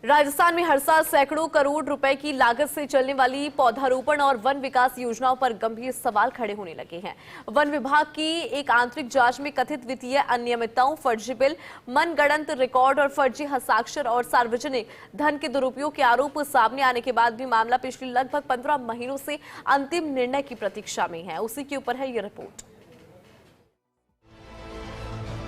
राजस्थान में हर साल सैकड़ों करोड़ रुपए की लागत से चलने वाली पौधारोपण और वन विकास योजनाओं पर गंभीर सवाल खड़े होने लगे हैं। वन विभाग की एक आंतरिक जांच में कथित वित्तीय अनियमितताओं, फर्जी बिल, मनगढ़ंत रिकॉर्ड और फर्जी हस्ताक्षर और सार्वजनिक धन के दुरुपयोग के आरोप सामने आने के बाद भी मामला पिछले लगभग 15 महीनों से अंतिम निर्णय की प्रतीक्षा में है। उसी के ऊपर है ये रिपोर्ट।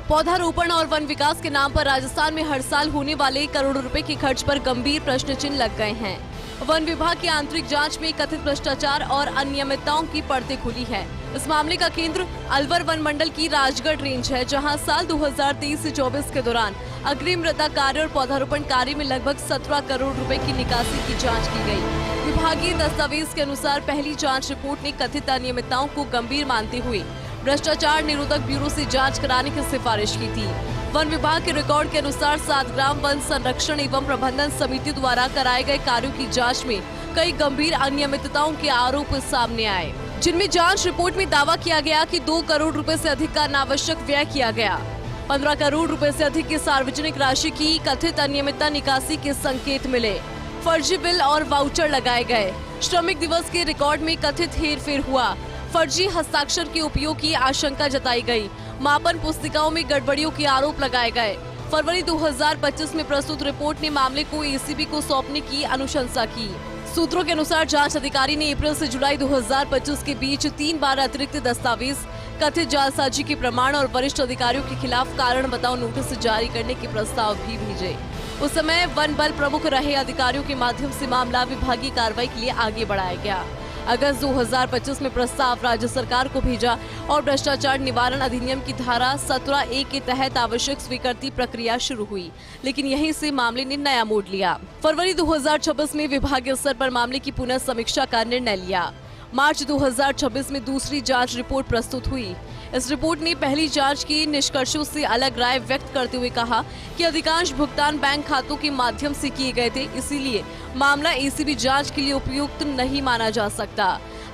पौधारोपण और वन विकास के नाम पर राजस्थान में हर साल होने वाले करोड़ों रुपए के खर्च पर गंभीर प्रश्न चिन्ह लग गए हैं। वन विभाग की आंतरिक जांच में कथित भ्रष्टाचार और अनियमितताओं की परतें खुली है। इस मामले का केंद्र अलवर वन मंडल की राजगढ़ रेंज है, जहां साल 2023 से 24 के दौरान अग्रिम मृदा कार्य और पौधारोपण कार्य में लगभग 17 करोड़ रुपए की निकासी की जाँच की गयी। विभागीय दस्तावेज के अनुसार पहली जाँच रिपोर्ट ने कथित अनियमितताओं को गंभीर मानते हुए भ्रष्टाचार निरोधक ब्यूरो से जांच कराने की सिफारिश की थी। वन विभाग के रिकॉर्ड के अनुसार 7 ग्राम वन संरक्षण एवं प्रबंधन समिति द्वारा कराए गए कार्यों की जांच में कई गंभीर अनियमितताओं के आरोप सामने आए, जिनमें जांच रिपोर्ट में दावा किया गया कि 2 करोड़ रुपए से अधिक का अनावश्यक व्यय किया गया। 15 करोड़ रुपए से अधिक की सार्वजनिक राशि की कथित अनियमितता निकासी के संकेत मिले। फर्जी बिल और वाउचर लगाए गए। श्रमिक दिवस के रिकॉर्ड में कथित हेरफेर हुआ। फर्जी हस्ताक्षर के उपयोग की आशंका जताई गई। मापन पुस्तिकाओं में गड़बड़ियों के आरोप लगाए गए। फरवरी 2025 में प्रस्तुत रिपोर्ट ने मामले को एसीबी को सौंपने की अनुशंसा की। सूत्रों के अनुसार जांच अधिकारी ने अप्रैल से जुलाई 2025 के बीच 3 बार अतिरिक्त दस्तावेज, कथित जालसाजी के प्रमाण और वरिष्ठ अधिकारियों के खिलाफ कारण बताओ नोटिस जारी करने के प्रस्ताव भी भेजे। उस समय वन बल प्रमुख रहे अधिकारियों के माध्यम से मामला विभागीय कार्रवाई के लिए आगे बढ़ाया गया। अगस्त 2025 में प्रस्ताव राज्य सरकार को भेजा और भ्रष्टाचार निवारण अधिनियम की धारा 17(a) के तहत आवश्यक स्वीकृति प्रक्रिया शुरू हुई, लेकिन यहीं से मामले ने नया मोड़ लिया। फरवरी 2026 में विभागीय स्तर पर मामले की पुनः समीक्षा का निर्णय लिया। मार्च 2026 में दूसरी जांच रिपोर्ट प्रस्तुत हुई। इस रिपोर्ट ने पहली जांच के निष्कर्षों से अलग राय व्यक्त करते हुए कहा कि अधिकांश भुगतान बैंक खातों के माध्यम से किए गए थे, इसीलिए मामला एसीबी जांच के लिए उपयुक्त नहीं माना जा सकता।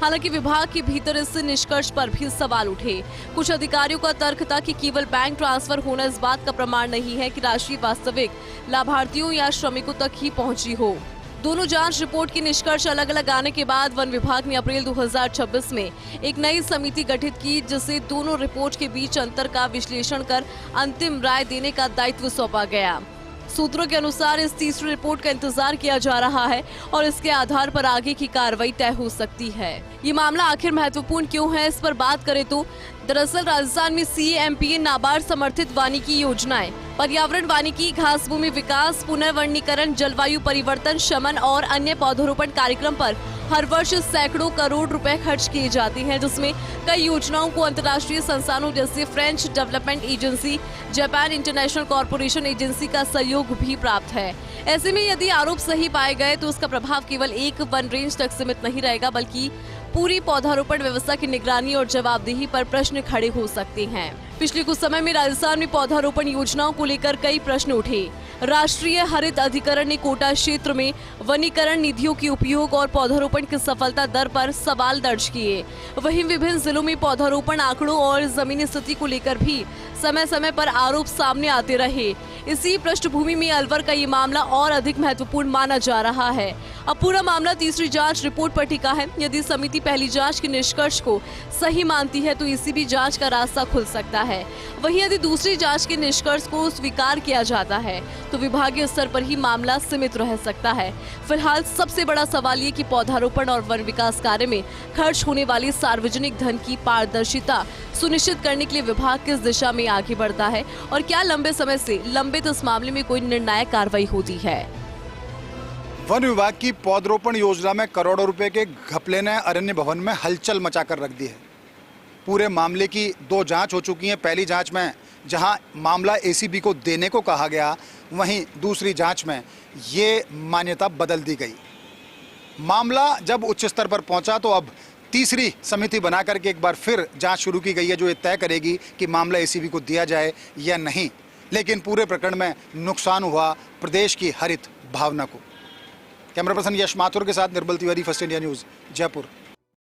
हालांकि विभाग के भीतर इस निष्कर्ष पर भी सवाल उठे। कुछ अधिकारियों का तर्क था कि केवल बैंक ट्रांसफर होना इस बात का प्रमाण नहीं है कि राशि वास्तविक लाभार्थियों या श्रमिकों तक ही पहुंची हो। दोनों जांच रिपोर्ट के निष्कर्ष अलग अलग आने के बाद वन विभाग ने अप्रैल 2026 में एक नई समिति गठित की, जिसे दोनों रिपोर्ट के बीच अंतर का विश्लेषण कर अंतिम राय देने का दायित्व सौंपा गया। सूत्रों के अनुसार इस तीसरी रिपोर्ट का इंतजार किया जा रहा है और इसके आधार पर आगे की कार्रवाई तय हो सकती है। ये मामला आखिर महत्वपूर्ण क्यों है, इस पर बात करें तो दरअसल राजस्थान में CAMPA नाबार्ड समर्थित वानिकी योजनाएं, पर्यावरण वानिकी, घास भूमि विकास, पुनर्वनीकरण, जलवायु परिवर्तन शमन और अन्य पौधारोपण कार्यक्रम पर हर वर्ष सैकड़ों करोड़ रुपए खर्च किए जाते हैं, जिसमें कई योजनाओं को अंतर्राष्ट्रीय संस्थानों जैसे French development agency, Japan international corporation agency का सहयोग भी प्राप्त है। ऐसे में यदि आरोप सही पाए गए तो उसका प्रभाव केवल एक वन रेंज तक सीमित नहीं रहेगा, बल्कि पूरी पौधारोपण व्यवस्था की निगरानी और जवाबदेही पर प्रश्न खड़े हो सकते हैं। पिछले कुछ समय में राजस्थान में पौधारोपण योजनाओं को लेकर कई प्रश्न उठे। राष्ट्रीय हरित अधिकरण ने कोटा क्षेत्र में वनीकरण निधियों के उपयोग और पौधारोपण की सफलता दर पर सवाल दर्ज किए। वहीं विभिन्न जिलों में पौधारोपण आंकड़ों और जमीनी स्थिति को लेकर भी समय समय पर आरोप सामने आते रहे। इसी पृष्ठभूमि में अलवर का ये मामला और अधिक महत्वपूर्ण माना जा रहा है। अब पूरा मामला तीसरी जांच रिपोर्ट पर टिका है। यदि समिति पहली जांच के निष्कर्ष को सही मानती है तो एसीबी जांच का रास्ता खुल सकता है। वहीं यदि दूसरी जांच के निष्कर्ष को स्वीकार किया जाता है तो विभागीय स्तर पर ही मामला सीमित रह सकता है। फिलहाल सबसे बड़ा सवाल ये कि पौधारोपण और वन विकास कार्य में खर्च होने वाली सार्वजनिक धन की पारदर्शिता सुनिश्चित करने के लिए विभाग किस दिशा में आगे बढ़ता है और क्या लंबे समय से लंबित इस मामले में कोई निर्णायक कार्रवाई होती है। वन विभाग की पौधरोपण योजना में करोड़ों रुपए के घपले ने अरण्य भवन में हलचल मचाकर रख दी है। पूरे मामले की 2 जांच हो चुकी हैं। पहली जांच में जहां मामला एसीबी को देने को कहा गया, वहीं दूसरी जांच में ये मान्यता बदल दी गई। मामला जब उच्च स्तर पर पहुंचा तो अब तीसरी समिति बना करके एक बार फिर जांच शुरू की गई है, जो ये तय करेगी कि मामला एसीबी को दिया जाए या नहीं। लेकिन पूरे प्रकरण में नुकसान हुआ प्रदेश की हरित भावना को। कैमरा पर्सन यश माथुर के साथ Nirmal Tiwari, first India news, Jaipur.